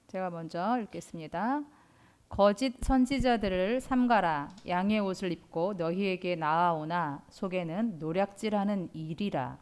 제가 먼저 읽겠습니다. 거짓 선지자들을 삼가라. 양의 옷을 입고 너희에게 나아오나 속에는 노략질하는 일이라.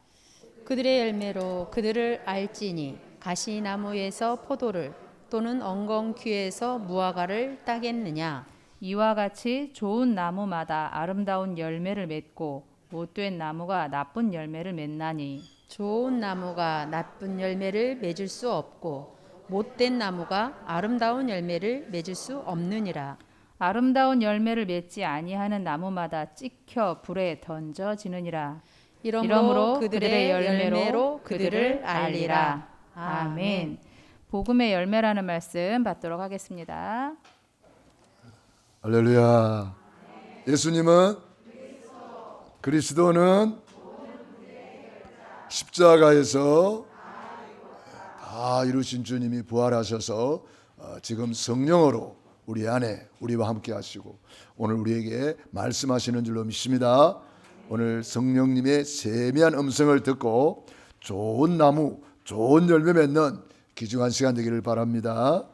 그들의 열매로 그들을 알지니 가시나무에서 포도를 또는 엉겅퀴에서 무화과를 따겠느냐. 이와 같이 좋은 나무마다 아름다운 열매를 맺고 못된 나무가 나쁜 열매를 맺나니 좋은 나무가 나쁜 열매를 맺을 수 없고 못된 나무가 아름다운 열매를 맺을 수 없느니라. 아름다운 열매를 맺지 아니하는 나무마다 찍혀 불에 던져지느니라. 이러므로 그들의 열매로 그들을 알리라. 아멘. 복음의 열매라는 말씀 받도록 하겠습니다. 할렐루야. 예수님은 그리스도는 십자가에서 다 이루신 주님이 부활하셔서 지금 성령으로 우리 안에 우리와 함께 하시고 오늘 우리에게 말씀하시는 줄로 믿습니다. 오늘 성령님의 세미한 음성을 듣고 좋은 나무, 좋은 열매 맺는 귀중한 시간 되기를 바랍니다.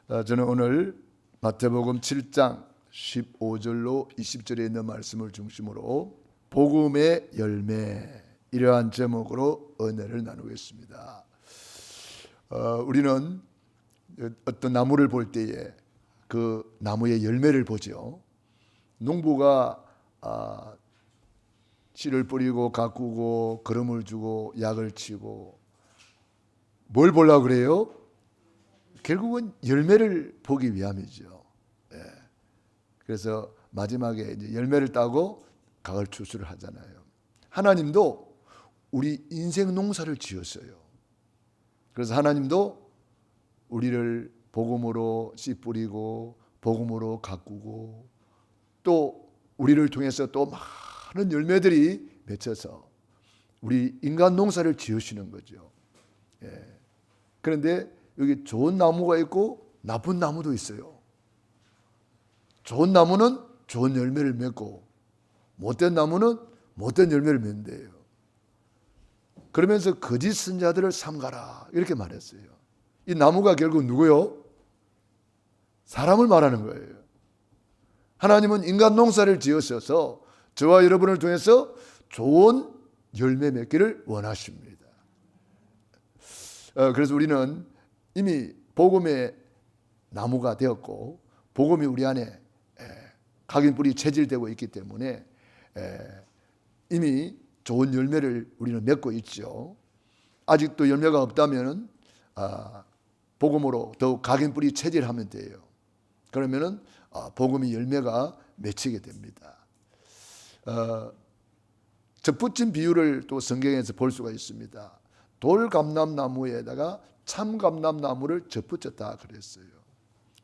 저는 오늘 마태복음 7장 15절로 20절에 있는 말씀을 중심으로 복음의 열매, 이러한 제목으로 은혜를 나누겠습니다. 우리는 어떤 나무를 볼 때에 그 나무의 열매를 보죠. 농부가 씨를 뿌리고 가꾸고 거름을 주고 약을 치고 뭘 보려고 그래요? 결국은 열매를 보기 위함이죠. 그래서 마지막에 이제 열매를 따고 가을 추수를 하잖아요. 하나님도 우리 인생 농사를 지었어요. 그래서 하나님도 우리를 복음으로 씨 뿌리고 복음으로 가꾸고 또 우리를 통해서 또 많은 열매들이 맺혀서 우리 인간 농사를 지으시는 거죠. 그런데 여기 좋은 나무가 있고 나쁜 나무도 있어요. 좋은 나무는 좋은 열매를 맺고 못된 나무는 못된 열매를 맺는데요. 그러면서 거짓 선자들을 삼가라 이렇게 말했어요. 이 나무가 결국 누구요? 사람을 말하는 거예요. 하나님은 인간 농사를 지으셔서 저와 여러분을 통해서 좋은 열매 맺기를 원하십니다. 그래서 우리는 이미 복음의 나무가 되었고 복음이 우리 안에 각인뿌리 체질되고 있기 때문에 이미 좋은 열매를 우리는 맺고 있죠. 아직도 열매가 없다면 복음으로 더욱 각인뿌리 체질하면 돼요. 그러면은 복음이 열매가 맺히게 됩니다. 접붙인 비유를 또 성경에서 볼 수가 있습니다. 돌감람나무에다가 참감람나무를 접붙였다 그랬어요.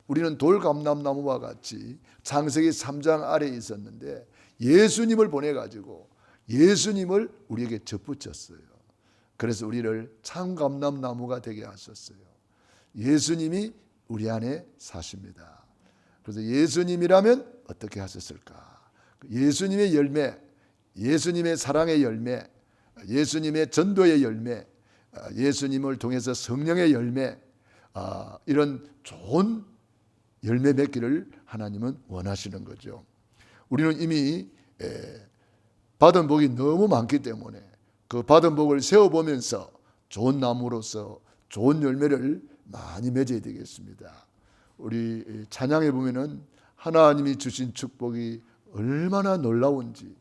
우리는 돌감람나무와 같이 창세기 3장 아래에 있었는데 예수님을 보내가지고 예수님을 우리에게 접붙였어요. 그래서 우리를 참감람나무가 되게 하셨어요. 예수님이 우리 안에 사십니다. 그래서 예수님이라면 어떻게 하셨을까? 예수님의 열매, 예수님의 사랑의 열매, 예수님의 전도의 열매, 예수님을 통해서 성령의 열매, 이런 좋은 열매 맺기를 하나님은 원하시는 거죠. 우리는 이미 받은 복이 너무 많기 때문에 그 받은 복을 세워보면서 좋은 나무로서 좋은 열매를 많이 맺어야 되겠습니다. 우리 찬양에 보면은 하나님이 주신 축복이 얼마나 놀라운지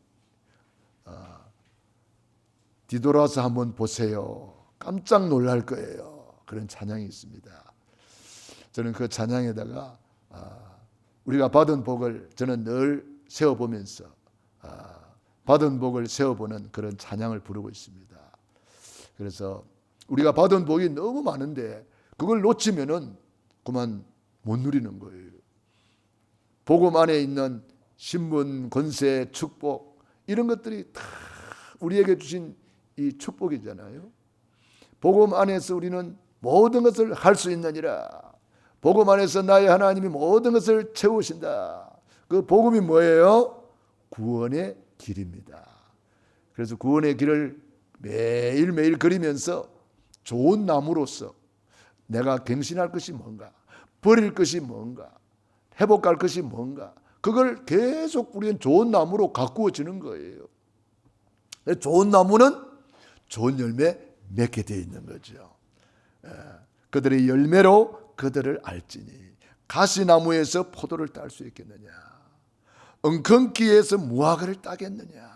뒤돌아서 한번 보세요. 깜짝 놀랄 거예요. 그런 찬양이 있습니다. 저는 그 찬양에다가 우리가 받은 복을 저는 늘 세워보면서 받은 복을 세워보는 그런 찬양을 부르고 있습니다. 그래서 우리가 받은 복이 너무 많은데 그걸 놓치면은 그만 못 누리는 거예요. 복음 안에 있는 신분, 권세, 축복 이런 것들이 다 우리에게 주신 이 축복이잖아요. 복음 안에서 우리는 모든 것을 할 수 있느니라. 복음 안에서 나의 하나님이 모든 것을 채우신다. 그 복음이 뭐예요? 구원의 길입니다. 그래서 구원의 길을 매일매일 그리면서 좋은 나무로서 내가 갱신할 것이 뭔가, 버릴 것이 뭔가, 회복할 것이 뭔가, 그걸 계속 우리는 좋은 나무로 가꾸어지는 거예요. 좋은 나무는 좋은 열매 맺게 되어 있는 거죠. 그들의 열매로 그들을 알지니 가시나무에서 포도를 딸 수 있겠느냐, 엉겅퀴에서 무화과를 따겠느냐.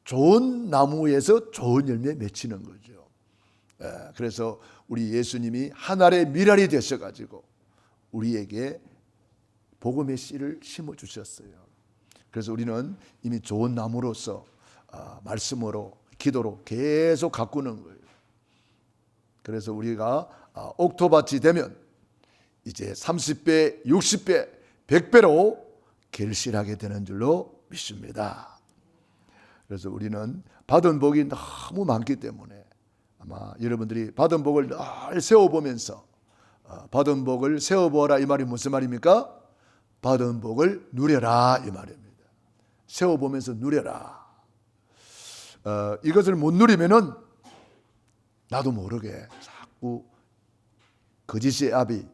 좋은 나무에서 좋은 열매 맺히는 거죠. 그래서 우리 예수님이 하늘의 미랄이 되셔가지고 우리에게 복음의 씨를 심어주셨어요. 그래서 우리는 이미 좋은 나무로서 말씀으로 기도로 계속 가꾸는 거예요. 그래서 우리가 옥토밭이 되면 이제 30배, 60배, 100배로 결실하게 되는 줄로 믿습니다. 그래서 우리는 받은 복이 너무 많기 때문에 아마 여러분들이 받은 복을 늘 세워보면서 받은 복을 세워보아라 이 말이 무슨 말입니까? 받은 복을 누려라 이 말입니다. 세워보면서 누려라. 이것을 못 누리면은 나도 모르게 자꾸 거짓의 압이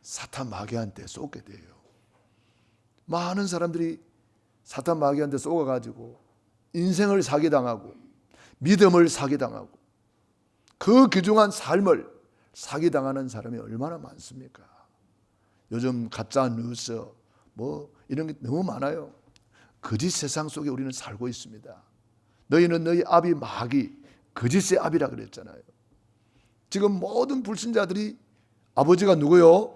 사탄 마귀한테 쏟게 돼요. 많은 사람들이 사탄 마귀한테 쏘아가지고 인생을 사기당하고 믿음을 사기당하고 그 귀중한 삶을 사기당하는 사람이 얼마나 많습니까? 요즘 가짜 뉴스 뭐 이런 게 너무 많아요. 거짓 세상 속에 우리는 살고 있습니다. 너희는 너희 아비 마귀 거짓의 압이라 그랬잖아요. 지금 모든 불신자들이 아버지가 누구요?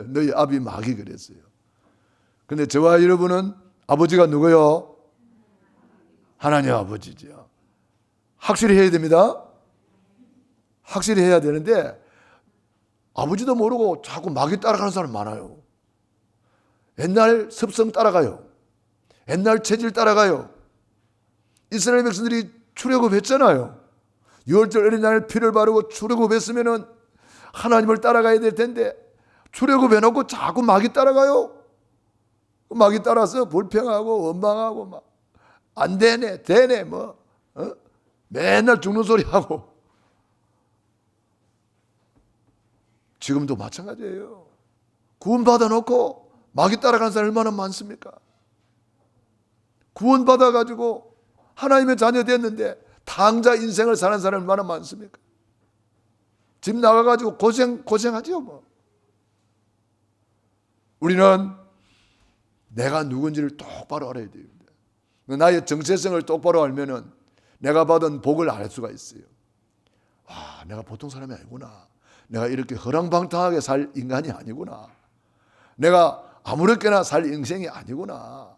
너희 아비 마귀 그랬어요. 근데 저와 여러분은 아버지가 누구요? 하나님 아버지죠. 확실히 해야 됩니다. 확실히 해야 되는데 아버지도 모르고 자꾸 마귀 따라가는 사람 많아요. 옛날 습성 따라가요. 옛날 체질 따라가요. 이스라엘 백성들이 출애굽했잖아요. 유월절 어린날 피를 바르고 출애굽했으면은 하나님을 따라가야 될 텐데 출애굽해놓고 자꾸 마귀 따라가요. 마귀 따라서 불평하고 원망하고 막 안 되네, 되네 뭐 맨날 죽는 소리 하고. 지금도 마찬가지예요. 구원 받아놓고 마귀 따라가는 사람 얼마나 많습니까? 구원 받아가지고 하나님의 자녀 됐는데 탕자 인생을 사는 사람 얼마나 많습니까? 집 나가가지고 고생하죠 뭐. 우리는 내가 누군지를 똑바로 알아야 됩니다. 나의 정체성을 똑바로 알면은 내가 받은 복을 알 수가 있어요. 아, 내가 보통 사람이 아니구나. 내가 이렇게 허랑방탕하게 살 인간이 아니구나. 내가 아무렇게나 살 인생이 아니구나.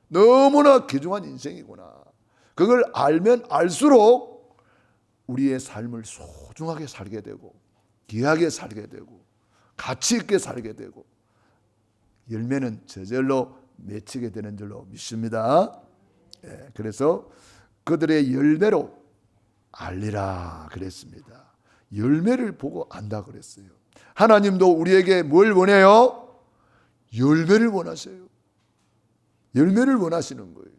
너무나 귀중한 인생이구나. 그걸 알면 알수록 우리의 삶을 소중하게 살게 되고 귀하게 살게 되고 가치 있게 살게 되고 열매는 저절로 맺히게 되는 줄로 믿습니다. 그래서 그들의 열매로 알리라 그랬습니다. 열매를 보고 안다 그랬어요. 하나님도 우리에게 뭘 원해요? 열매를 원하세요. 열매를 원하시는 거예요.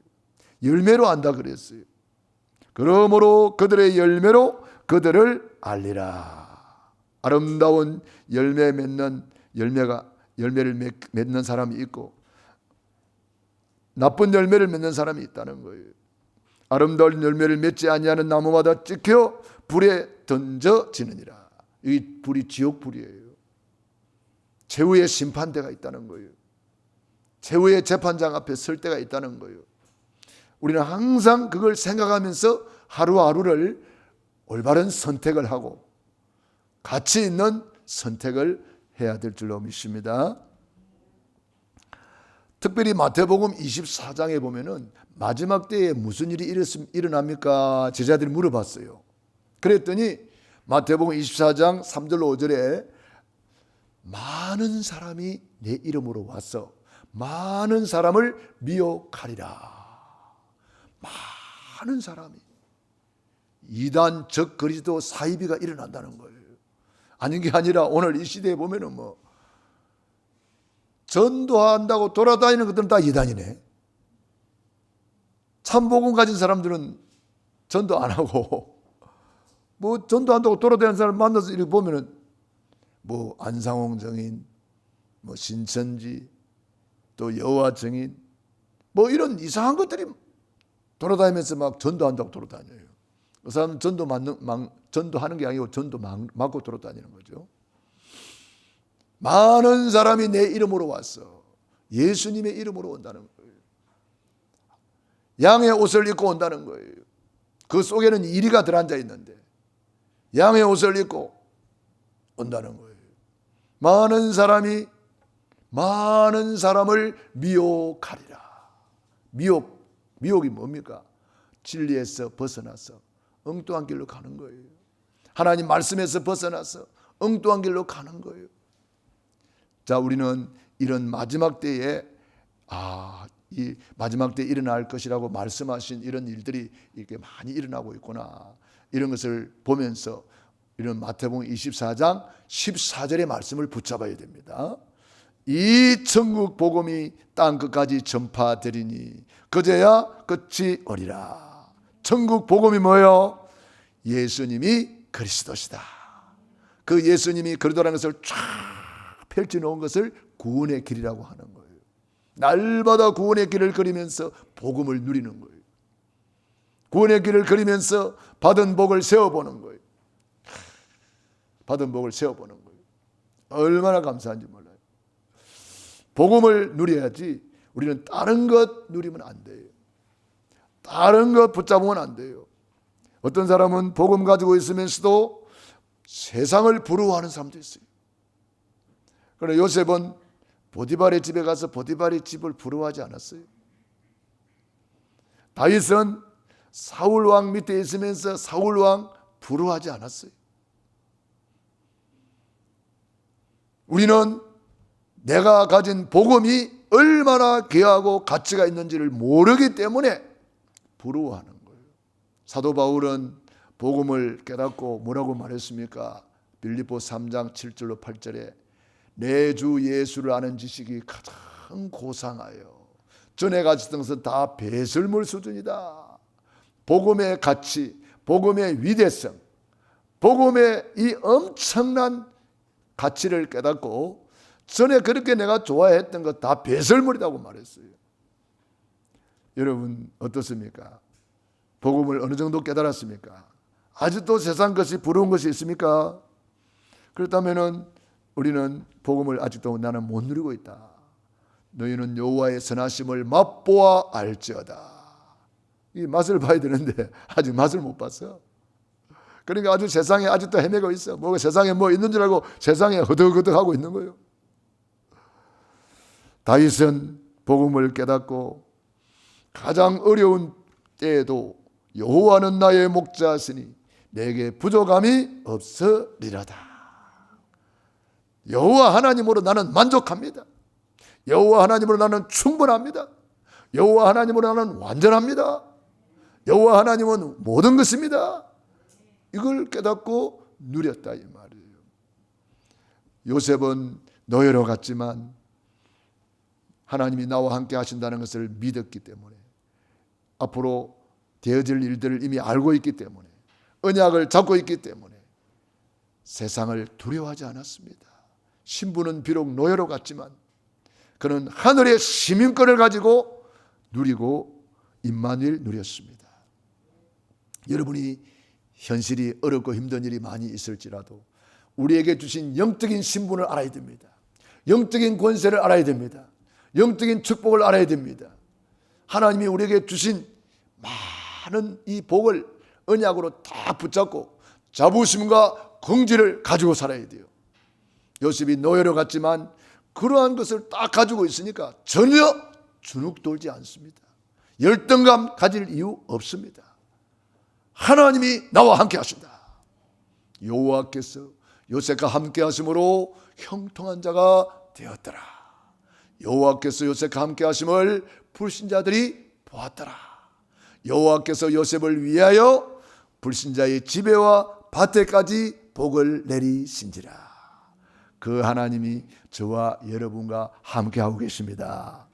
열매로 안다 그랬어요. 그러므로 그들의 열매로 그들을 알리라. 아름다운 열매를 맺는 사람이 있고 나쁜 열매를 맺는 사람이 있다는 거예요. 아름다운 열매를 맺지 아니하는 나무마다 찍혀 불에 던져지느니라. 이 불이 지옥 불이에요. 최후의 심판대가 있다는 거예요. 최후의 재판장 앞에 설 때가 있다는 거예요. 우리는 항상 그걸 생각하면서 하루하루를 올바른 선택을 하고 가치 있는 선택을 해야 될 줄로 믿습니다. 특별히 마태복음 24장에 보면은 마지막 때에 무슨 일이 일어납니까? 제자들이 물어봤어요. 그랬더니 마태복음 24장 3절 5절에 많은 사람이 내 이름으로 와서 많은 사람을 미혹하리라. 많은 사람이 이단 적 그리스도 사이비가 일어난다는 거예요. 아닌 게 아니라 오늘 이 시대에 보면은 뭐 전도한다고 돌아다니는 것들은 다 이단이네. 참복음 가진 사람들은 전도 안 하고 뭐 전도한다고 돌아다니는 사람 만나서 이렇게 보면은 뭐 안상홍 증인, 뭐 신천지, 또 여호와 증인, 뭐 이런 이상한 것들이 돌아다니면서 막 전도한다고 돌아다녀요. 그 사람 전도하는 게 아니고 전도 맞고 돌아다니는 거죠. 많은 사람이 내 이름으로 왔어. 예수님의 이름으로 온다는 거예요. 양의 옷을 입고 온다는 거예요. 그 속에는 이리가 들어앉아 있는데 양의 옷을 입고 온다는 거예요. 많은 사람을 미혹하리라. 미혹이 뭡니까? 진리에서 벗어나서 엉뚱한 길로 가는 거예요. 하나님 말씀에서 벗어나서 엉뚱한 길로 가는 거예요. 자, 우리는 이런 마지막 때에 이 마지막 때 일어날 것이라고 말씀하신 이런 일들이 이렇게 많이 일어나고 있구나. 이런 것을 보면서 이런 마태복음 24장 14절의 말씀을 붙잡아야 됩니다. 이 천국 복음이 땅 끝까지 전파되리니 그제야 끝이 오리라. 천국 복음이 뭐예요? 예수님이 그리스도시다. 그 예수님이 그리스도라는 것을 쫙 펼쳐놓은 것을 구원의 길이라고 하는 거예요. 날마다 구원의 길을 걸으면서 복음을 누리는 거예요. 구원의 길을 걸으면서 받은 복을 세워보는 거예요. 받은 복을 세워보는 거예요. 얼마나 감사한지 몰라요. 복음을 누려야지 우리는 다른 것 누리면 안 돼요. 다른 것 붙잡으면 안 돼요. 어떤 사람은 복음 가지고 있으면서도 세상을 부러워하는 사람도 있어요. 그러나 요셉은 보디발의 집에 가서 보디발의 집을 부러워하지 않았어요. 다윗은 사울 왕 밑에 있으면서 사울 왕 부러워하지 않았어요. 우리는 내가 가진 복음이 얼마나 귀하고 가치가 있는지를 모르기 때문에 부러워하는 거예요. 사도 바울은 복음을 깨닫고 뭐라고 말했습니까? 빌립보 3장 7절로 8절에 내 주 예수를 아는 지식이 가장 고상하여 전에 가졌던 것은 다 배설물 수준이다. 복음의 가치, 복음의 위대성, 복음의 이 엄청난 가치를 깨닫고 전에 그렇게 내가 좋아했던 것 다 배설물이라고 말했어요. 여러분 어떻습니까? 복음을 어느 정도 깨달았습니까? 아직도 세상 것이 부러운 것이 있습니까? 그렇다면 우리는 복음을 아직도 나는 못 누리고 있다. 너희는 여호와의 선하심을 맛보아 알지어다. 이 맛을 봐야 되는데 아직 맛을 못 봤어. 그러니까 아주 세상에 아직도 헤매고 있어. 뭐 세상에 뭐 있는 줄 알고 세상에 허덕허덕하고 있는 거예요. 다윗은 복음을 깨닫고 가장 어려운 때에도 여호와는 나의 목자시니 내게 부족함이 없으리라다. 여호와 하나님으로 나는 만족합니다. 여호와 하나님으로 나는 충분합니다. 여호와 하나님으로 나는 완전합니다. 여호와 하나님은 모든 것입니다. 이걸 깨닫고 누렸다 이 말이에요. 요셉은 노예로 갔지만 하나님이 나와 함께 하신다는 것을 믿었기 때문에 앞으로 되어질 일들을 이미 알고 있기 때문에 언약을 잡고 있기 때문에 세상을 두려워하지 않았습니다. 신부는 비록 노예로 갔지만 그는 하늘의 시민권을 가지고 누리고 임마누엘 누렸습니다. 여러분이 현실이 어렵고 힘든 일이 많이 있을지라도 우리에게 주신 영적인 신분을 알아야 됩니다. 영적인 권세를 알아야 됩니다. 영적인 축복을 알아야 됩니다. 하나님이 우리에게 주신 많은 이 복을 언약으로 다 붙잡고 자부심과 긍지를 가지고 살아야 돼요. 요셉이 노예로 갔지만 그러한 것을 딱 가지고 있으니까 전혀 주눅 돌지 않습니다. 열등감 가질 이유 없습니다. 하나님이 나와 함께 하신다. 여호와께서 요셉과 함께 하심으로 형통한 자가 되었더라. 여호와께서 요셉과 함께 하심을 불신자들이 보았더라. 여호와께서 요셉을 위하여 불신자의 집에와 밭에까지 복을 내리신지라. 그 하나님이 저와 여러분과 함께하고 계십니다.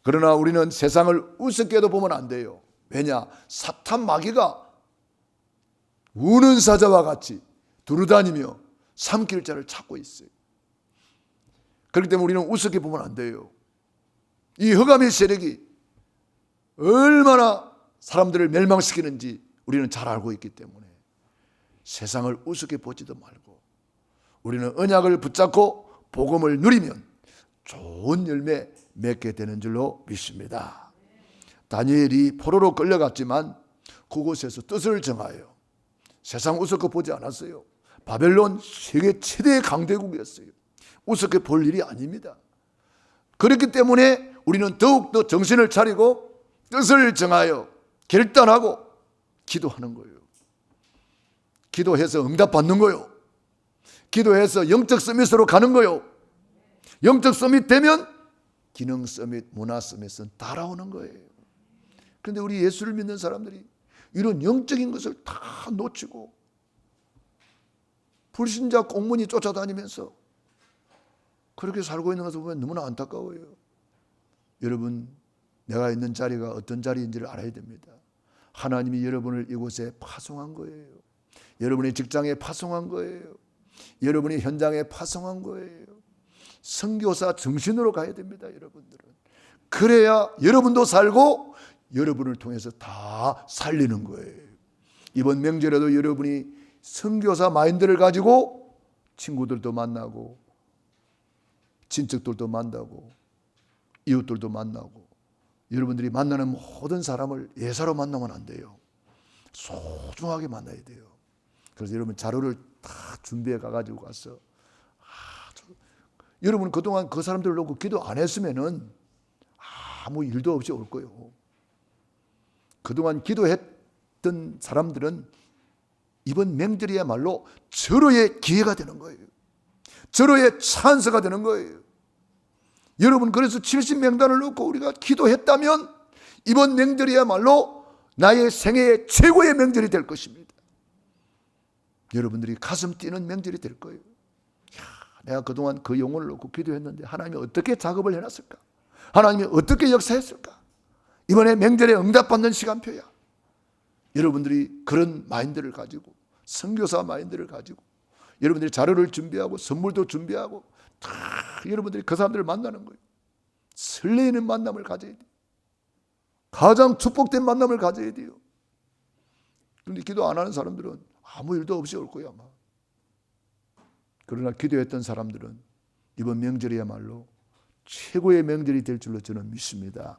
그러나 우리는 세상을 우습게도 보면 안 돼요. 왜냐? 사탄 마귀가 우는 사자와 같이 두루다니며 삼킬 자를 찾고 있어요. 그렇기 때문에 우리는 우습게 보면 안 돼요. 이 흑암의 세력이 얼마나 사람들을 멸망시키는지 우리는 잘 알고 있기 때문에 세상을 우습게 보지도 말고 우리는 언약을 붙잡고 복음을 누리면 좋은 열매 맺게 되는 줄로 믿습니다. 다니엘이 포로로 끌려갔지만 그곳에서 뜻을 정하여 세상 우습게 보지 않았어요. 바벨론 세계 최대의 강대국이었어요. 우습게 볼 일이 아닙니다. 그렇기 때문에 우리는 더욱더 정신을 차리고 뜻을 정하여 결단하고 기도하는 거예요. 기도해서 응답받는 거예요. 기도해서 영적 서밋으로 가는 거예요. 영적 서밋 되면 기능 서밋, 문화 서밋은 따라오는 거예요. 그런데 우리 예수를 믿는 사람들이 이런 영적인 것을 다 놓치고 불신자 꽁무니 쫓아다니면서 그렇게 살고 있는 것을 보면 너무나 안타까워요. 여러분, 내가 있는 자리가 어떤 자리인지를 알아야 됩니다. 하나님이 여러분을 이곳에 파송한 거예요. 여러분의 직장에 파송한 거예요. 여러분이 현장에 파송한 거예요. 선교사 정신으로 가야 됩니다, 여러분들은. 그래야 여러분도 살고 여러분을 통해서 다 살리는 거예요. 이번 명절에도 여러분이 선교사 마인드를 가지고 친구들도 만나고 친척들도 만나고 이웃들도 만나고 여러분들이 만나는 모든 사람을 예사로 만나면 안 돼요. 소중하게 만나야 돼요. 그래서 여러분 자료를 다 준비해 가가지고 가서 여러분 그동안 그 사람들을 놓고 기도 안 했으면은 아무 일도 없이 올 거예요. 그동안 기도했던 사람들은 이번 명절이야말로 절호의 기회가 되는 거예요. 절호의 찬스가 되는 거예요. 여러분 그래서 70명단을 놓고 우리가 기도했다면 이번 명절이야말로 나의 생애의 최고의 명절이 될 것입니다. 여러분들이 가슴 뛰는 명절이 될 거예요. 내가 그동안 그 영혼을 놓고 기도했는데 하나님이 어떻게 작업을 해놨을까? 하나님이 어떻게 역사했을까? 이번에 명절에 응답받는 시간표야. 여러분들이 그런 마인드를 가지고 선교사 마인드를 가지고 여러분들이 자료를 준비하고 선물도 준비하고 다 여러분들이 그 사람들을 만나는 거예요. 설레이는 만남을 가져야 돼요. 가장 축복된 만남을 가져야 돼요. 그런데 기도 안 하는 사람들은 아무 일도 없이 올 거야 아마. 그러나 기도했던 사람들은 이번 명절이야말로 최고의 명절이 될 줄로 저는 믿습니다.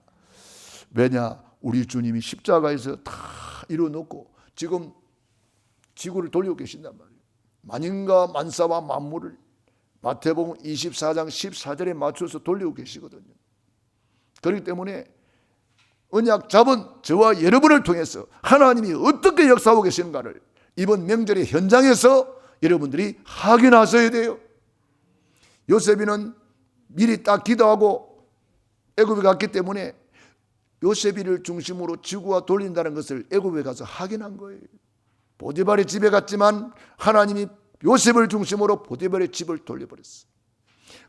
왜냐? 우리 주님이 십자가에서 다 이루어놓고 지금 지구를 돌리고 계신단 말이에요. 만인과 만사와 만물을 마태복음 24장 14절에 맞춰서 돌리고 계시거든요. 그렇기 때문에 언약 잡은 저와 여러분을 통해서 하나님이 어떻게 역사하고 계시는가를 이번 명절의 현장에서 여러분들이 확인하셔야 돼요. 요셉이는 미리 딱 기도하고 애굽에 갔기 때문에 요셉이를 중심으로 지구가 돌린다는 것을 애굽에 가서 확인한 거예요. 보디발의 집에 갔지만 하나님이 요셉을 중심으로 보디발의 집을 돌려버렸어.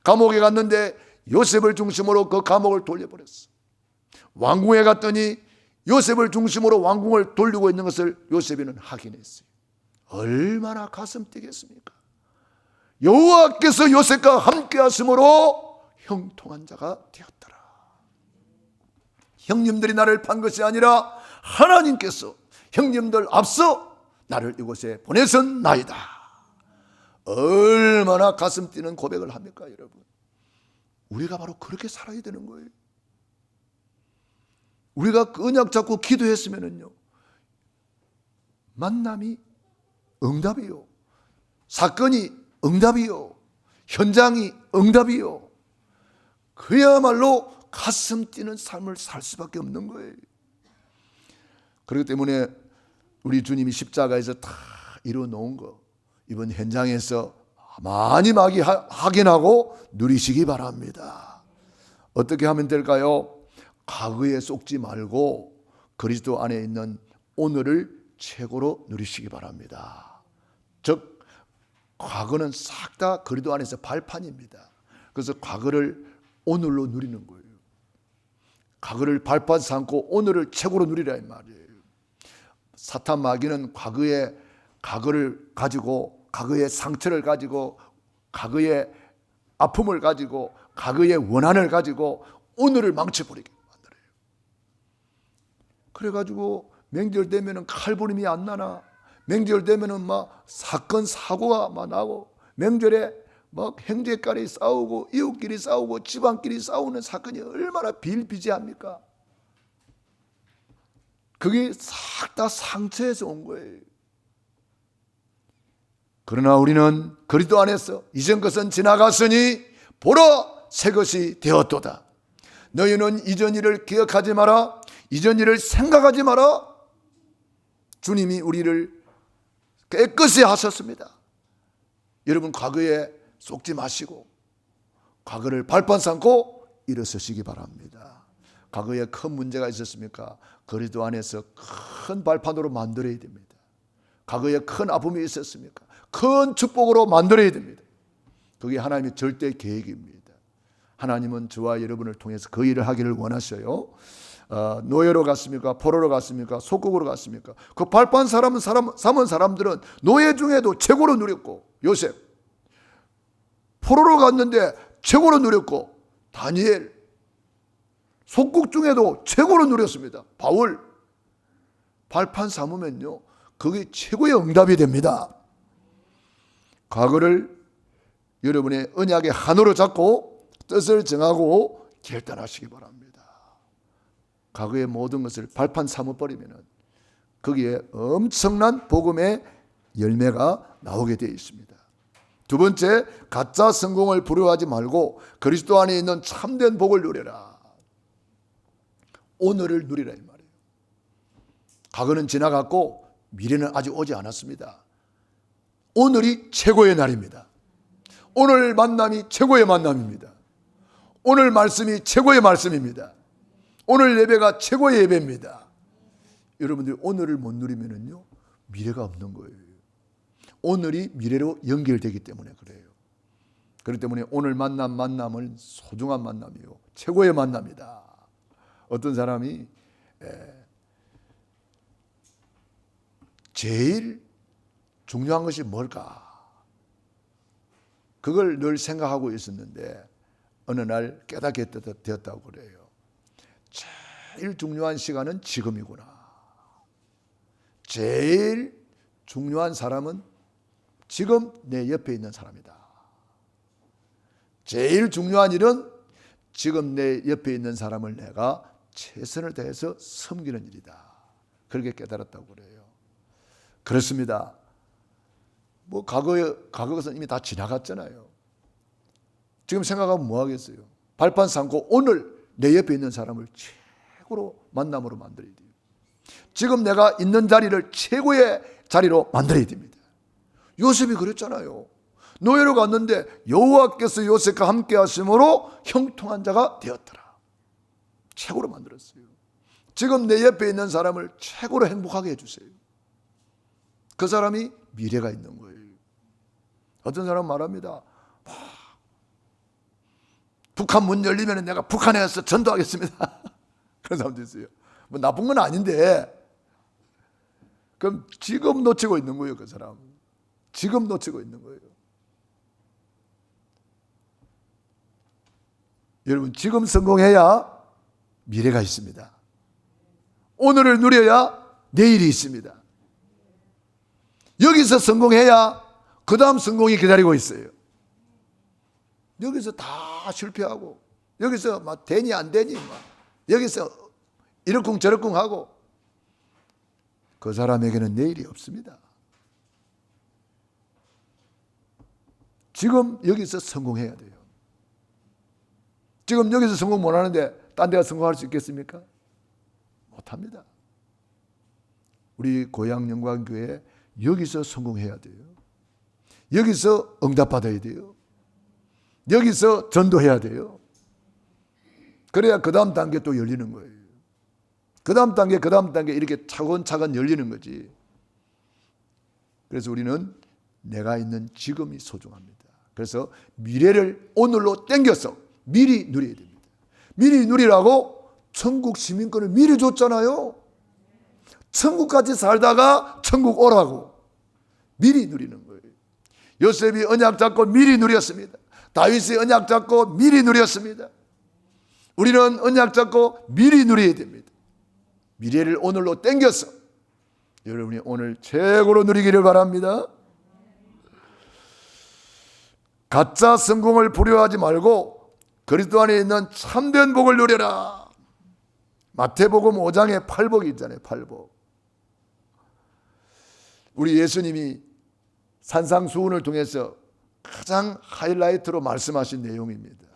감옥에 갔는데 요셉을 중심으로 그 감옥을 돌려버렸어. 왕궁에 갔더니 요셉을 중심으로 왕궁을 돌리고 있는 것을 요셉이는 확인했어요. 얼마나 가슴 뛰겠습니까? 여호와께서 요셉과 함께 하심으로 형통한 자가 되었더라. 형님들이 나를 판 것이 아니라 하나님께서 형님들 앞서 나를 이곳에 보내선나이다. 얼마나 가슴 뛰는 고백을 합니까, 여러분? 우리가 바로 그렇게 살아야 되는 거예요. 우리가 그 언약 잡고 기도했으면은요, 만남이 응답이요, 사건이 응답이요, 현장이 응답이요. 그야말로 가슴 뛰는 삶을 살 수밖에 없는 거예요. 그렇기 때문에 우리 주님이 십자가에서 다 이루어놓은 거 이번 현장에서 많이 확인하고 누리시기 바랍니다. 어떻게 하면 될까요? 과거에 속지 말고 그리스도 안에 있는 오늘을 최고로 누리시기 바랍니다. 즉 과거는 싹 다 그리스도 안에서 발판입니다. 그래서 과거를 오늘로 누리는 거예요. 과거를 발판 삼고 오늘을 최고로 누리라 이 말이에요. 사탄 마귀는 과거에 과거를 가지고, 과거의 상처를 가지고, 과거의 아픔을 가지고, 과거의 원한을 가지고 오늘을 망쳐버리게 만들어요. 그래가지고 명절 되면은 칼부림이 안 나나? 명절 되면은 막 사건 사고가 막 나고, 명절에 막 형제끼리 싸우고 이웃끼리 싸우고 집안끼리 싸우는 사건이 얼마나 비일비재합니까? 그게 싹 다 상처에서 온 거예요. 그러나 우리는 그리스도 안에서 이전 것은 지나갔으니 보라 새 것이 되었도다. 너희는 이전 일을 기억하지 마라. 이전 일을 생각하지 마라. 주님이 우리를 깨끗이 하셨습니다. 여러분, 과거에 속지 마시고 과거를 발판 삼고 일어서시기 바랍니다. 과거에 큰 문제가 있었습니까? 그리스도 안에서 큰 발판으로 만들어야 됩니다. 과거에 큰 아픔이 있었습니까? 큰 축복으로 만들어야 됩니다. 그게 하나님의 절대 계획입니다. 하나님은 저와 여러분을 통해서 그 일을 하기를 원하셔요. 노예로 갔습니까? 포로로 갔습니까? 속국으로 갔습니까? 그 발판 삼은 사람들은 노예 중에도 최고로 누렸고, 요셉 포로로 갔는데 최고로 누렸고, 다니엘 속국 중에도 최고로 누렸습니다. 바울 발판 삼으면요, 그게 최고의 응답이 됩니다. 과거를 여러분의 언약의 한으로 잡고 뜻을 정하고 결단하시기 바랍니다. 과거의 모든 것을 발판 삼아버리면 거기에 엄청난 복음의 열매가 나오게 되어 있습니다. 두 번째, 가짜 성공을 부러워하지 말고 그리스도 안에 있는 참된 복을 누려라. 오늘을 누리라 이 말이에요. 과거는 지나갔고 미래는 아직 오지 않았습니다. 오늘이 최고의 날입니다. 오늘 만남이 최고의 만남입니다. 오늘 말씀이 최고의 말씀입니다. 오늘 예배가 최고의 예배입니다. 여러분들이 오늘을 못 누리면은요, 미래가 없는 거예요. 오늘이 미래로 연결되기 때문에 그래요. 그렇기 때문에 오늘 만남은 소중한 만남이요, 최고의 만남이다. 어떤 사람이 제일 중요한 것이 뭘까? 그걸 늘 생각하고 있었는데 어느 날 깨닫게 되었다고 그래요. 제일 중요한 시간은 지금이구나. 제일 중요한 사람은 지금 내 옆에 있는 사람이다. 제일 중요한 일은 지금 내 옆에 있는 사람을 내가 최선을 다해서 섬기는 일이다. 그렇게 깨달았다고 그래요. 그렇습니다. 뭐 과거 것은 이미 다 지나갔잖아요. 지금 생각하면 뭐 하겠어요? 발판 삼고 오늘 내 옆에 있는 사람을 최고로 만남으로 만들어야 돼요. 지금 내가 있는 자리를 최고의 자리로 만들어야 됩니다. 요셉이 그랬잖아요. 노예로 갔는데 여호와께서 요셉과 함께 하심으로 형통한 자가 되었더라. 최고로 만들었어요. 지금 내 옆에 있는 사람을 최고로 행복하게 해주세요. 그 사람이 미래가 있는 거예요. 어떤 사람은 말합니다. 북한 문 열리면 내가 북한에 가서 전도하겠습니다. 그런 사람도 있어요. 뭐 나쁜 건 아닌데, 그럼 지금 놓치고 있는 거예요. 그 사람 지금 놓치고 있는 거예요. 여러분, 지금 성공해야 미래가 있습니다. 오늘을 누려야 내일이 있습니다. 여기서 성공해야 그 다음 성공이 기다리고 있어요. 여기서 다 실패하고, 여기서 막 되니 안 되니, 막 여기서 이러쿵 저러쿵 하고, 그 사람에게는 내일이 없습니다. 지금 여기서 성공해야 돼요. 지금 여기서 성공 못 하는데 딴 데가 성공할 수 있겠습니까? 못합니다. 우리 고향 영광교회 여기서 성공해야 돼요. 여기서 응답받아야 돼요. 여기서 전도해야 돼요. 그래야 그 다음 단계 또 열리는 거예요. 그 다음 단계 이렇게 차근차근 열리는 거지. 그래서 우리는 내가 있는 지금이 소중합니다. 그래서 미래를 오늘로 땡겨서 미리 누려야 됩니다. 미리 누리라고 천국 시민권을 미리 줬잖아요. 천국까지 살다가 천국 오라고. 미리 누리는 거예요. 요셉이 언약 잡고 미리 누렸습니다. 다윗이 언약 잡고 미리 누렸습니다. 우리는 언약 잡고 미리 누려야 됩니다. 미래를 오늘로 땡겨서 여러분이 오늘 최고로 누리기를 바랍니다. 가짜 성공을 부려하지 말고 그리스도 안에 있는 참된 복을 누려라. 마태복음 5장에 팔복이 있잖아요. 팔복. 우리 예수님이 산상수훈을 통해서 가장 하이라이트로 말씀하신 내용입니다.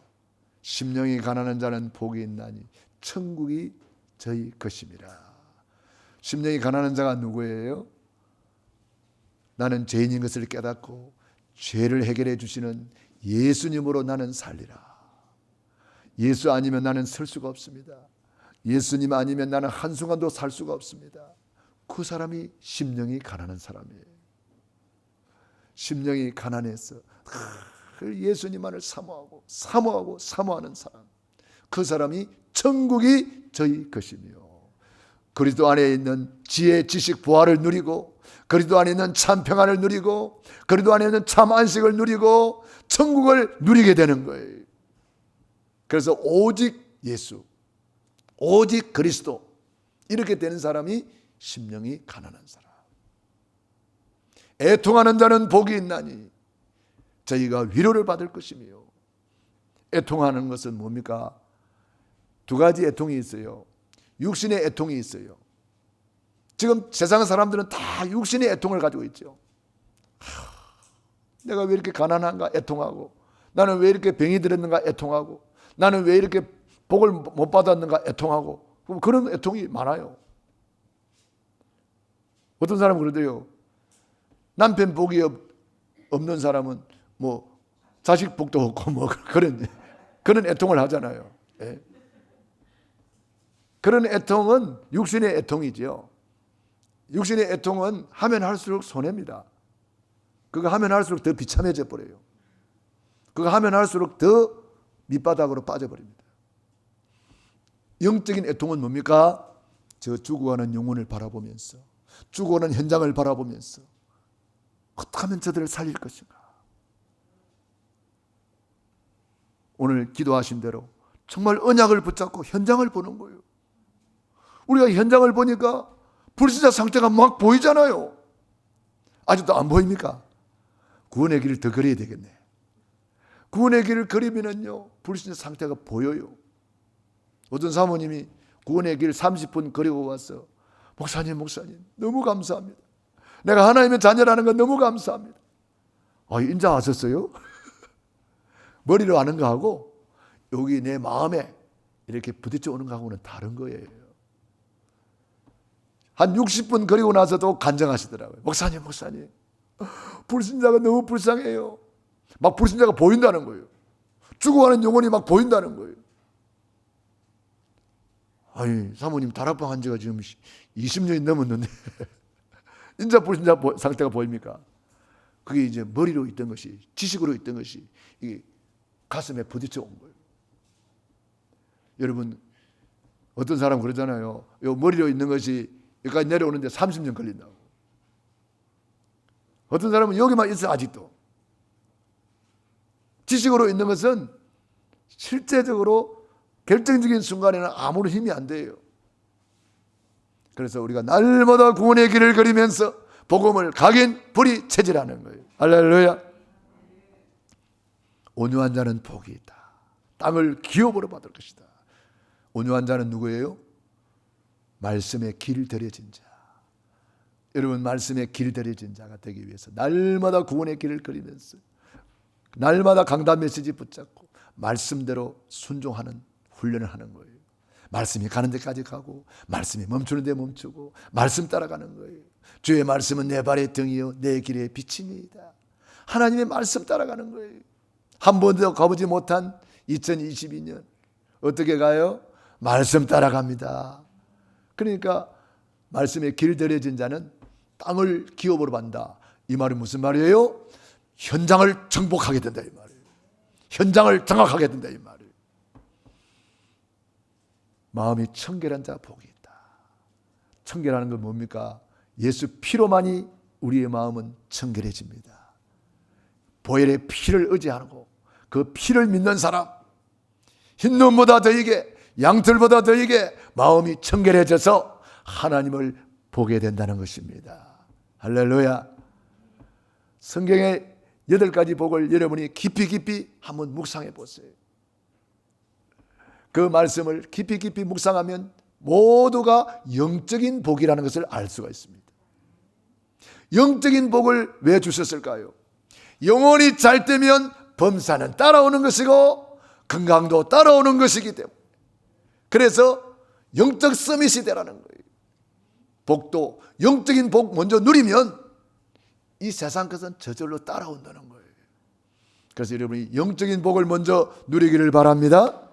심령이 가난한 자는 복이 있나니 천국이 저희 것임이라. 심령이 가난한 자가 누구예요? 나는 죄인인 것을 깨닫고 죄를 해결해 주시는 예수님으로 나는 살리라. 예수 아니면 나는 설 수가 없습니다. 예수님 아니면 나는 한순간도 살 수가 없습니다. 그 사람이 심령이 가난한 사람이에요. 심령이 가난해서 예수님만을 사모하는 사람, 그 사람이 천국이 저희 것이며 그리스도 안에 있는 지혜, 지식, 부활을 누리고 그리스도 안에 있는 참 평안을 누리고 그리스도 안에 있는 참 안식을 누리고 천국을 누리게 되는 거예요. 그래서 오직 예수, 오직 그리스도, 이렇게 되는 사람이 심령이 가난한 사람. 애통하는 자는 복이 있나니 저희가 위로를 받을 것이며. 애통하는 것은 뭡니까? 두 가지 애통이 있어요. 육신의 애통이 있어요. 지금 세상 사람들은 다 육신의 애통을 가지고 있죠. 내가 왜 이렇게 가난한가 애통하고, 나는 왜 이렇게 병이 들었는가 애통하고, 나는 왜 이렇게 복을 못 받았는가 애통하고, 그런 애통이 많아요. 어떤 사람은 그러대요. 남편 복이 없는 사람은 뭐 자식 복도 없고 뭐 그런 애통을 하잖아요. 예. 그런 애통은 육신의 애통이지요. 육신의 애통은 하면 할수록 손해입니다. 그거 하면 할수록 더 비참해져 버려요. 그거 하면 할수록 더 밑바닥으로 빠져버립니다. 영적인 애통은 뭡니까? 저 죽어가는 영혼을 바라보면서, 죽어가는 현장을 바라보면서 어떻게 하면 저들을 살릴 것인가. 오늘 기도하신 대로 정말 언약을 붙잡고 현장을 보는 거예요. 우리가 현장을 보니까 불신자 상태가 막 보이잖아요. 아직도 안 보입니까? 구원의 길을 더 걸어야 되겠네. 구원의 길을 걸으면요 불신자 상태가 보여요. 어떤 사모님이 구원의 길 30분 걸이고 와서 목사님 너무 감사합니다. 내가 하나님의 자녀라는 건 너무 감사합니다. 인자 왔었어요? 머리로 아는 거하고 여기 내 마음에 이렇게 부딪혀 오는 거하고는 다른 거예요. 한 60분 거리고 나서도 간증하시더라고요. 목사님 불신자가 너무 불쌍해요. 막 불신자가 보인다는 거예요. 죽어가는 영혼이 막 보인다는 거예요. 사모님 다락방 한 지가 지금 20년이 넘었는데 인자 불신자 상태가 보입니까? 그게 이제 머리로 있던 것이, 지식으로 있던 것이 이게 가슴에 부딪혀 온 거예요. 여러분, 어떤 사람 그러잖아요. 요 머리로 있는 것이 여기까지 내려오는데 30년 걸린다고. 어떤 사람은 여기만 있어 아직도. 지식으로 있는 것은 실제적으로 결정적인 순간에는 아무런 힘이 안 돼요. 그래서 우리가 날마다 구원의 길을 걸으면서 복음을 각인 불이 체질하는 거예요. 할렐루야. 온유한 자는 복이 있다. 땅을 기업으로 받을 것이다. 온유한 자는 누구예요? 말씀에 길 들여진 자. 여러분, 말씀에 길 들여진 자가 되기 위해서 날마다 구원의 길을 걸으면서 날마다 강단 메시지 붙잡고 말씀대로 순종하는 훈련을 하는 거예요. 말씀이 가는 데까지 가고 말씀이 멈추는 데 멈추고 말씀 따라가는 거예요. 주의 말씀은 내 발의 등이요 내 길의 빛입니다. 하나님의 말씀 따라가는 거예요. 한 번도 가보지 못한 2022년 어떻게 가요? 말씀 따라갑니다. 그러니까 말씀에 길들여진 자는 땅을 기업으로 받는다. 이 말은 무슨 말이에요? 현장을 정복하게 된다 이 말이에요. 현장을 장악하게 된다 이 말이에요. 마음이 청결한 자 복이 있다. 청결하는 건 뭡니까? 예수 피로만이 우리의 마음은 청결해집니다. 보혈의 피를 의지하고 그 피를 믿는 사람, 흰눈보다 더이게 양털보다 더이게 마음이 청결해져서 하나님을 보게 된다는 것입니다. 할렐루야. 성경의 8가지 복을 여러분이 깊이 한번 묵상해 보세요. 그 말씀을 깊이 묵상하면 모두가 영적인 복이라는 것을 알 수가 있습니다. 영적인 복을 왜 주셨을까요? 영혼이 잘 되면 범사는 따라오는 것이고 건강도 따라오는 것이기 때문에, 그래서 영적 서밋이 되라는 거예요. 복도 영적인 복 먼저 누리면 이 세상 것은 저절로 따라온다는 거예요. 그래서 여러분이 영적인 복을 먼저 누리기를 바랍니다.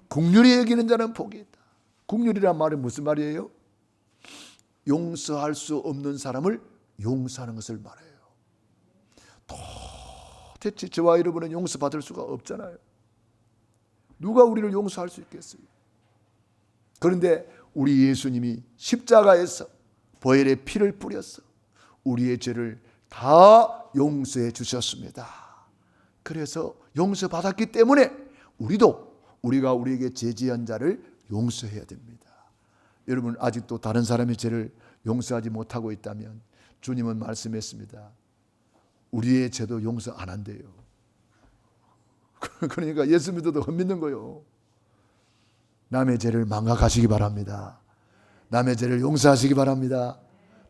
긍휼히 여기는 자는 복이 있다. 긍휼이란 말은 무슨 말이에요? 용서할 수 없는 사람을 용서하는 것을 말해요. 도대체 저와 여러분은 용서받을 수가 없잖아요. 누가 우리를 용서할 수 있겠어요? 그런데 우리 예수님이 십자가에서 보혈의 피를 뿌려서 우리의 죄를 다 용서해 주셨습니다. 그래서 용서받았기 때문에 우리가 우리에게 죄지은 자를 용서해야 됩니다. 여러분, 아직도 다른 사람의 죄를 용서하지 못하고 있다면 주님은 말씀했습니다. 우리의 죄도 용서 안 한대요. 그러니까 예수 믿어도 헛믿는 거예요. 남의 죄를 망각하시기 바랍니다. 남의 죄를 용서하시기 바랍니다.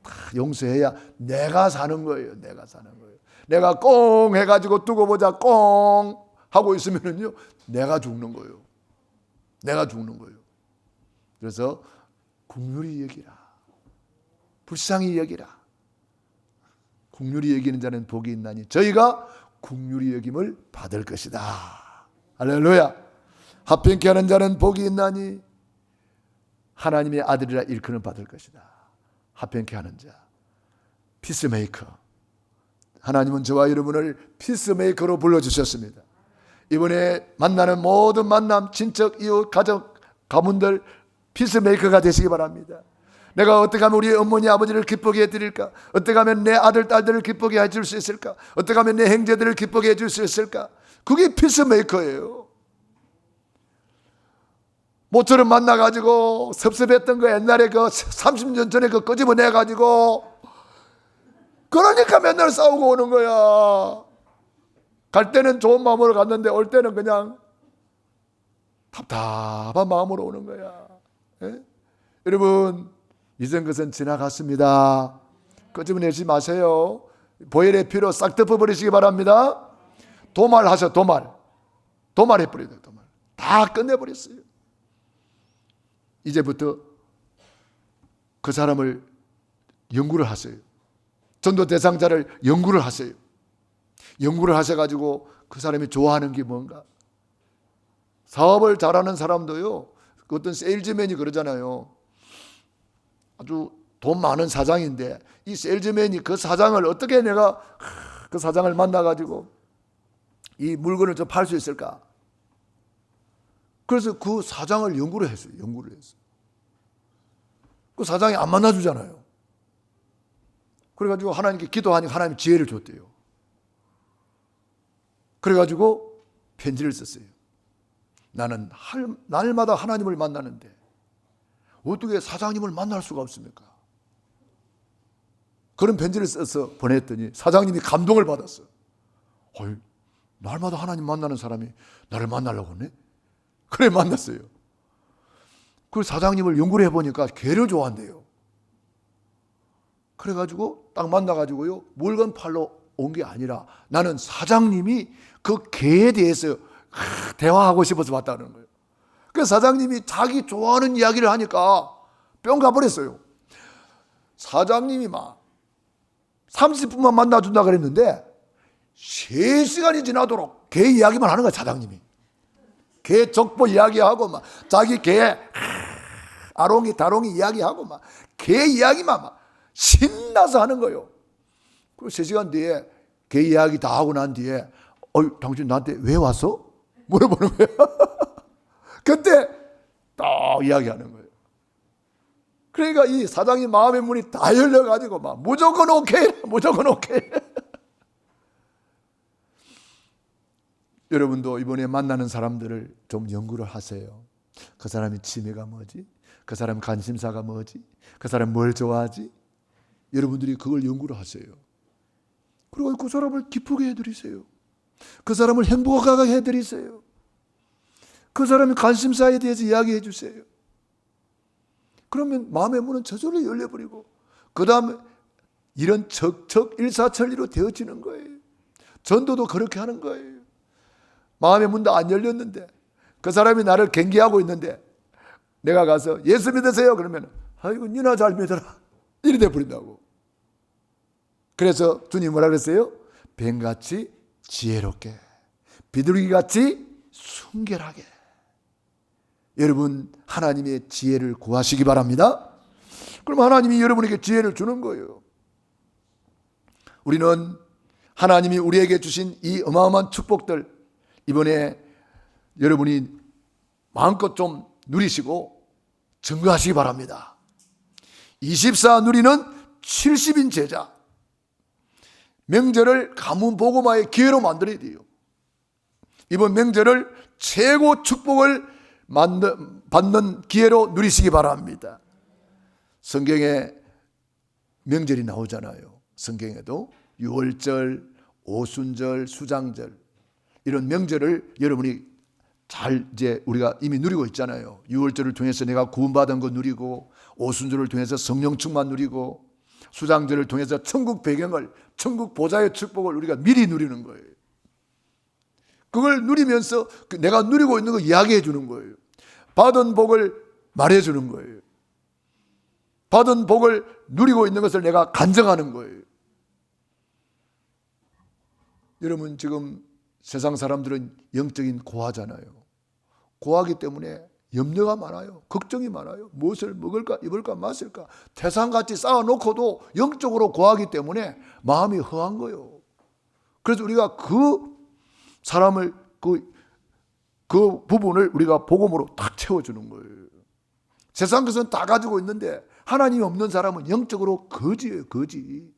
다 용서해야 내가 사는 거예요. 내가 사는 거예요. 내가 꽁 해가지고 두고 보자 꽁 하고 있으면요, 내가 죽는 거예요. 내가 죽는 거예요. 그래서 긍휼히 여기라. 불쌍히 여기라. 긍휼히 여기는 자는 복이 있나니 저희가 긍휼히 여김을 받을 것이다. 할렐루야. 합평케 하는 자는 복이 있나니 하나님의 아들이라 일컬음을 받을 것이다. 합평케 하는 자, 피스메이커. 하나님은 저와 여러분을 피스메이커로 불러주셨습니다. 이번에 만나는 모든 만남, 친척, 이웃, 가족, 가문들 피스메이커가 되시기 바랍니다. 내가 어떻게 하면 우리 어머니 아버지를 기쁘게 해드릴까? 어떻게 하면 내 아들 딸들을 기쁘게 해줄 수 있을까? 어떻게 하면 내 형제들을 기쁘게 해줄 수 있을까? 그게 피스메이커예요. 모처럼 만나가지고 섭섭했던 거 옛날에 그 30년 전에 그 끄집어내가지고 그러니까 맨날 싸우고 오는 거야. 갈 때는 좋은 마음으로 갔는데 올 때는 그냥 답답한 마음으로 오는 거야. 예? 여러분, 이전 것은 지나갔습니다. 끄집어내지 마세요. 보혈의 피로 싹 덮어버리시기 바랍니다. 도말하셔. 도말해버려야 돼요. 도말. 다 끝내버렸어요. 이제부터 그 사람을 연구를 하세요. 전도 대상자를 연구를 하세요. 연구를 하셔가지고 그 사람이 좋아하는 게 뭔가. 사업을 잘하는 사람도요, 어떤 세일즈맨이 그러잖아요. 아주 돈 많은 사장인데 이 세일즈맨이 그 사장을 어떻게 내가 그 사장을 만나가지고 이 물건을 좀 팔 수 있을까? 그래서 그 사장을 연구를 했어요. 그 사장이 안 만나주잖아요. 그래가지고 하나님께 기도하니까 하나님이 지혜를 줬대요. 그래가지고 편지를 썼어요. 나는 날마다 하나님을 만나는데 어떻게 사장님을 만날 수가 없습니까? 그런 편지를 써서 보냈더니 사장님이 감동을 받았어요. 날마다 하나님 만나는 사람이 나를 만나려고 하네? 그래 만났어요. 그 사장님을 연구를 해보니까 개를 좋아한대요. 그래가지고 딱 만나가지고요, 물건 팔러 온 게 아니라 나는 사장님이 그 개에 대해서 대화하고 싶어서 왔다는 거예요. 그 사장님이 자기 좋아하는 이야기를 하니까 뿅 가버렸어요. 사장님이 막 30분만 만나준다 그랬는데 3시간이 지나도록 개 이야기만 하는 거야. 사장님이 개 족보 이야기하고 막 자기 개 아롱이 다롱이 이야기하고 막 개 이야기만 막 신나서 하는 거예요. 그 3시간 뒤에 개 이야기 다 하고 난 뒤에 당신 나한테 왜 왔어? 물어보는 거예요. 그때 딱 이야기하는 거예요. 그러니까 이 사장이 마음의 문이 다 열려가지고 막 무조건 오케이, 무조건 오케이. 여러분도 이번에 만나는 사람들을 좀 연구를 하세요. 그 사람이 취미가 뭐지? 그 사람 관심사가 뭐지? 그 사람 뭘 좋아하지? 여러분들이 그걸 연구를 하세요. 그리고 그 사람을 기쁘게 해드리세요. 그 사람을 행복하게 해드리세요. 그 사람의 관심사에 대해서 이야기해 주세요. 그러면 마음의 문은 저절로 열려버리고 그 다음에 이런 척척 일사천리로 되어지는 거예요. 전도도 그렇게 하는 거예요. 마음의 문도 안 열렸는데 그 사람이 나를 경계하고 있는데 내가 가서 예수 믿으세요 그러면 아이고 니나 잘 믿어라 이래 돼버린다고. 그래서 주님 뭐라 그랬어요? 뱀같이 지혜롭게 비둘기같이 순결하게. 여러분 하나님의 지혜를 구하시기 바랍니다. 그럼 하나님이 여러분에게 지혜를 주는 거예요. 우리는 하나님이 우리에게 주신 이 어마어마한 축복들 이번에 여러분이 마음껏 좀 누리시고 증거하시기 바랍니다. 24 누리는 70인 제자. 명절을 가문 복음화의 기회로 만들어야 돼요. 이번 명절을 최고 축복을 받는 기회로 누리시기 바랍니다. 성경에 명절이 나오잖아요. 성경에도 유월절, 오순절, 수장절 이런 명절을 여러분이 잘 이제 우리가 이미 누리고 있잖아요. 유월절을 통해서 내가 구원받은 거 누리고 오순절을 통해서 성령 충만 누리고 수장절을 통해서 천국 배경을 천국 보좌의 축복을 우리가 미리 누리는 거예요. 그걸 누리면서 내가 누리고 있는 거 이야기해 주는 거예요. 받은 복을 말해 주는 거예요. 받은 복을 누리고 있는 것을 내가 간증하는 거예요. 여러분 지금 세상 사람들은 영적인 고아잖아요. 고아기 때문에 염려가 많아요. 걱정이 많아요. 무엇을 먹을까 입을까 마실까 태산같이 쌓아놓고도 영적으로 고아기 때문에 마음이 허한 거예요. 그래서 우리가 그 사람을 그 부분을 우리가 복음으로 딱 채워주는 거예요. 세상 것은 다 가지고 있는데 하나님이 없는 사람은 영적으로 거지예요. 거지.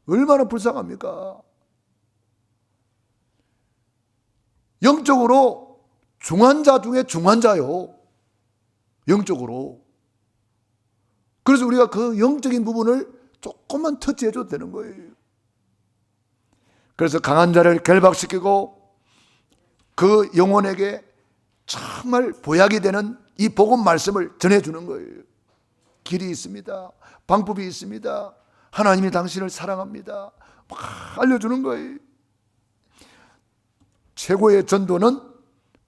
얼마나 불쌍합니까? 영적으로 중환자 중에 중환자요. 영적으로. 그래서 우리가 그 영적인 부분을 조금만 터치해줘도 되는 거예요. 그래서 강한 자를 결박시키고 그 영혼에게 정말 보약이 되는 이 복음 말씀을 전해주는 거예요. 길이 있습니다. 방법이 있습니다. 하나님이 당신을 사랑합니다. 막 알려주는 거예요. 최고의 전도는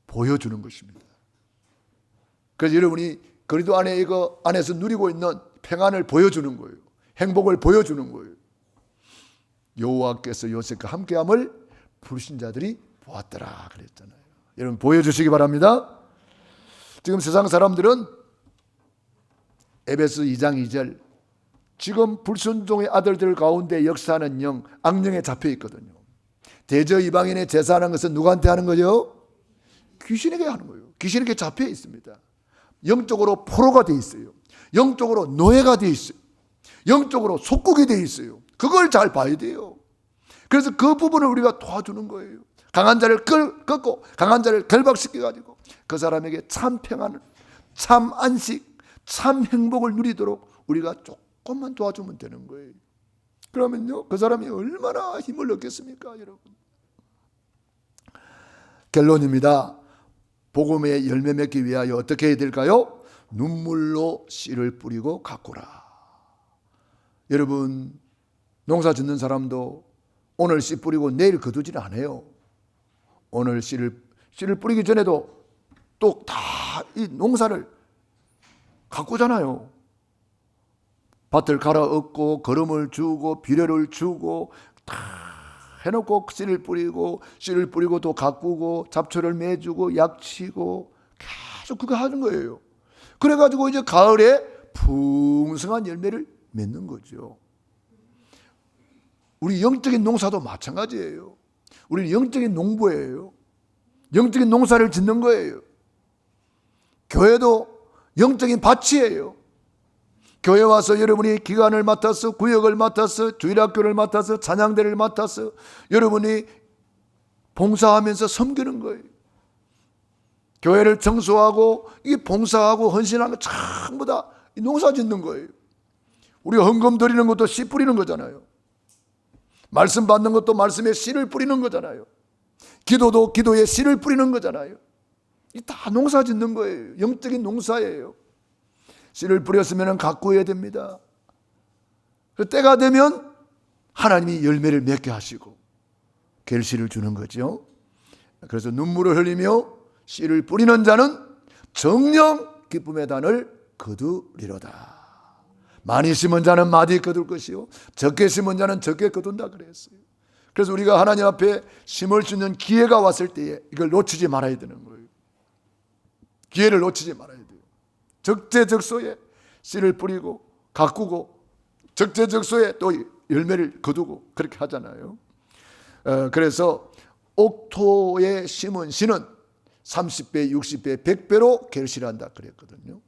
보여주는 것입니다. 그래서 여러분이 그리스도 안에 이거 안에서 누리고 있는 평안을 보여주는 거예요. 행복을 보여주는 거예요. 여호와께서 요셉과 함께함을 불신자들이 보았더라 그랬잖아요. 여러분 보여주시기 바랍니다. 지금 세상 사람들은 에베소 2장 2절 지금 불순종의 아들들 가운데 역사하는 영 악령에 잡혀 있거든요. 대저 이방인의 제사하는 것은 누구한테 하는 거죠? 귀신에게 하는 거예요. 귀신에게 잡혀 있습니다. 영적으로 포로가 돼 있어요. 영적으로 노예가 돼 있어요. 영적으로 속국이 돼 있어요. 그걸 잘 봐야 돼요. 그래서 그 부분을 우리가 도와주는 거예요. 강한 자를 꺾고 강한 자를 결박시켜가지고 그 사람에게 참 평안을, 참 안식, 참 행복을 누리도록 우리가 조금만 도와주면 되는 거예요. 그러면요 그 사람이 얼마나 힘을 얻겠습니까 여러분. 결론입니다. 복음의 열매 맺기 위하여 어떻게 해야 될까요? 눈물로 씨를 뿌리고 가꾸라. 여러분 농사 짓는 사람도 오늘 씨 뿌리고 내일 거두지는 않아요. 오늘 씨를 뿌리기 전에도 또 다 이 농사를 가꾸잖아요. 밭을 갈아 엎고 거름을 주고 비료를 주고 다 해놓고 씨를 뿌리고 또 가꾸고 잡초를 매주고 약치고 계속 그거 하는 거예요. 그래가지고 이제 가을에 풍성한 열매를 맺는 거죠. 우리 영적인 농사도 마찬가지예요. 우리는 영적인 농부예요. 영적인 농사를 짓는 거예요. 교회도 영적인 밭이에요. 교회 와서 여러분이 기관을 맡아서, 구역을 맡아서, 주일학교를 맡아서, 찬양대를 맡아서 여러분이 봉사하면서 섬기는 거예요. 교회를 청소하고 이 봉사하고 헌신하는 거 전부 다 농사 짓는 거예요. 우리가 헌금 드리는 것도 씨 뿌리는 거잖아요. 말씀 받는 것도 말씀에 씨를 뿌리는 거잖아요. 기도도 기도에 씨를 뿌리는 거잖아요. 이 다 농사 짓는 거예요. 영적인 농사예요. 씨를 뿌렸으면 가꾸어야 됩니다. 때가 되면 하나님이 열매를 맺게 하시고 결실을 주는 거죠. 그래서 눈물을 흘리며 씨를 뿌리는 자는 정녕 기쁨의 단을 거두리로다. 많이 심은 자는 많이 거둘 것이요 적게 심은 자는 적게 거둔다 그랬어요. 그래서 우리가 하나님 앞에 심을 수 있는 기회가 왔을 때에 이걸 놓치지 말아야 되는 거예요. 기회를 놓치지 말아야 돼요. 적재적소에 씨를 뿌리고 가꾸고 적재적소에 또 열매를 거두고 그렇게 하잖아요. 그래서 옥토에 심은 씨는 30배, 60배, 100배로 결실한다 그랬거든요.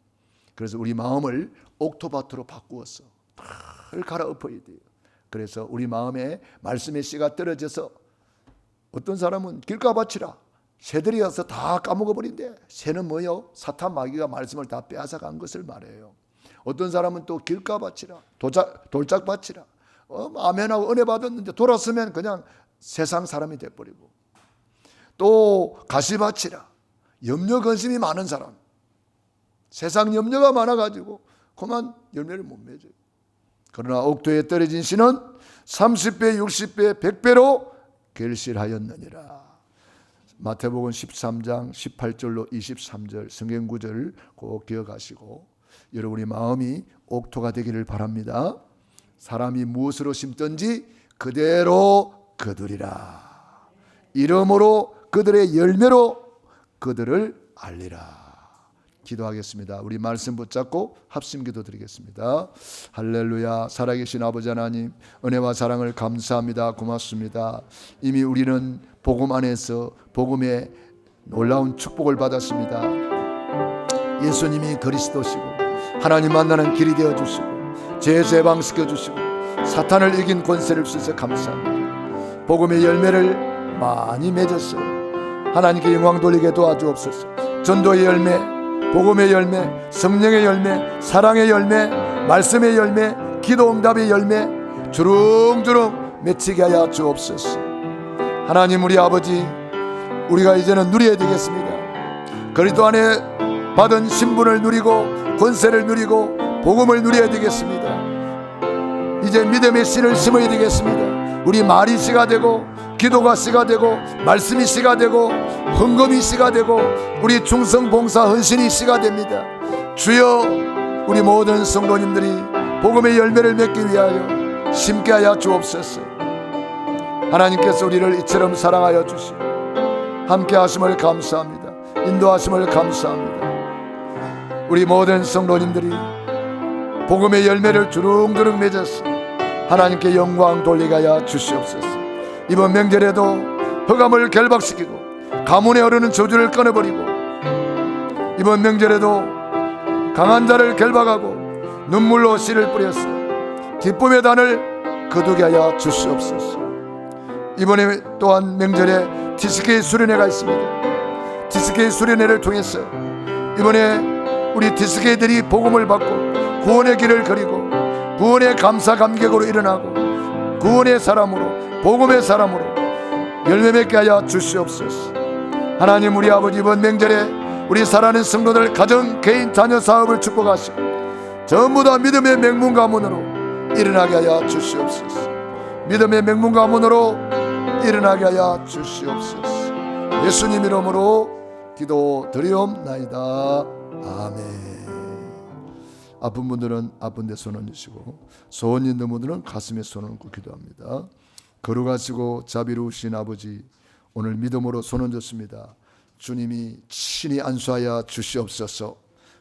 그래서 우리 마음을 옥토밭으로 바꾸어서 늘 갈아엎어야 돼요. 그래서 우리 마음에 말씀의 씨가 떨어져서 어떤 사람은 길가밭이라 새들이 와서 다 까먹어버린대. 새는 뭐요? 사탄 마귀가 말씀을 다 빼앗아간 것을 말해요. 어떤 사람은 또 길가밭이라 돌짝밭이라 아멘하고 은혜 받았는데 돌았으면 그냥 세상 사람이 돼버리고, 또 가시밭이라 염려 근심이 많은 사람, 세상 염려가 많아가지고 그만 열매를 못 맺어요. 그러나 옥토에 떨어진 씨는 30배, 60배, 100배로 결실하였느니라. 마태복음 13장 18절로 23절 성경 구절을 꼭 기억하시고 여러분의 마음이 옥토가 되기를 바랍니다. 사람이 무엇으로 심든지 그대로 거두리라. 이러므로 그들의 열매로 그들을 알리라. 기도하겠습니다. 우리 말씀 붙잡고 합심기도 드리겠습니다. 할렐루야. 살아계신 아버지 하나님, 은혜와 사랑을 감사합니다. 고맙습니다. 이미 우리는 복음 안에서 복음의 놀라운 축복을 받았습니다. 예수님이 그리스도시고 하나님 만나는 길이 되어주시고 죄에서 해방시켜 주시고 사탄을 이긴 권세를 주셔서 감사합니다. 복음의 열매를 많이 맺었어요. 하나님께 영광 돌리게 도와주옵소서. 전도의 열매, 복음의 열매, 성령의 열매, 사랑의 열매, 말씀의 열매, 기도 응답의 열매 주렁주렁 맺히게 하여 주옵소서. 하나님 우리 아버지, 우리가 이제는 누려야 되겠습니다. 그리스도 안에 받은 신분을 누리고 권세를 누리고 복음을 누려야 되겠습니다. 이제 믿음의 씨를 심어야 되겠습니다. 우리 말이 씨가 되고 기도가 씨가 되고 말씀이 씨가 되고 헌금이 씨가 되고 우리 충성 봉사 헌신이 씨가 됩니다. 주여, 우리 모든 성도님들이 복음의 열매를 맺기 위하여 심게 하여 주옵소서. 하나님께서 우리를 이처럼 사랑하여 주시고 함께 하심을 감사합니다. 인도하심을 감사합니다. 우리 모든 성도님들이 복음의 열매를 주렁주렁 맺어서 하나님께 영광 돌리게 하여 주시옵소서. 이번 명절에도 흑암을 결박시키고 가문에 흐르는 저주를 끊어버리고, 이번 명절에도 강한 자를 결박하고 눈물로 씨를 뿌려서 기쁨의 단을 거두게 하여 주시옵소서. 이번에 또한 명절에 TSK 수련회가 있습니다. TSK 수련회를 통해서 이번에 우리 TSK들이 복음을 받고 구원의 길을 그리고 구원의 감사 감격으로 일어나고 구원의 사람으로 복음의 사람으로 열매 맺게 하여 주시옵소서. 하나님 우리 아버지, 이번 명절에 우리 사랑하는 성도들 가정, 개인, 자녀, 사업을 축복하시고 전부 다 믿음의 맹문 가문으로 일어나게 하여 주시옵소서. 믿음의 맹문 가문으로 일어나게 하여 주시옵소서. 예수님 이름으로 기도 드리옵나이다. 아멘. 아픈 분들은 아픈 데 손 얹으시고 소원 있는 분들은 가슴에 손을 얹고 기도합니다. 거룩하시고 자비로우신 아버지, 오늘 믿음으로 손 얹었습니다. 주님이 친히 안수하여 주시옵소서.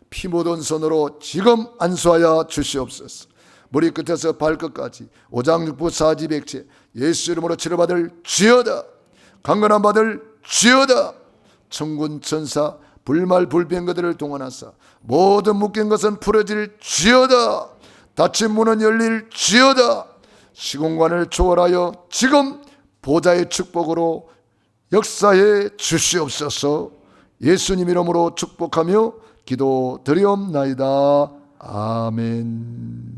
피 묻은 손으로 지금 안수하여 주시옵소서. 머리끝에서 발끝까지 오장육부 사지백체 예수 이름으로 치료받을 지어다. 강건함 받을 지어다. 천군 천사 불말 불변 그들을 동원하사 모든 묶인 것은 풀어질 지어다. 닫힌 문은 열릴지어다. 시공간을 초월하여 지금 보좌의 축복으로 역사해 주시옵소서. 예수님 이름으로 축복하며 기도드리옵나이다. 아멘.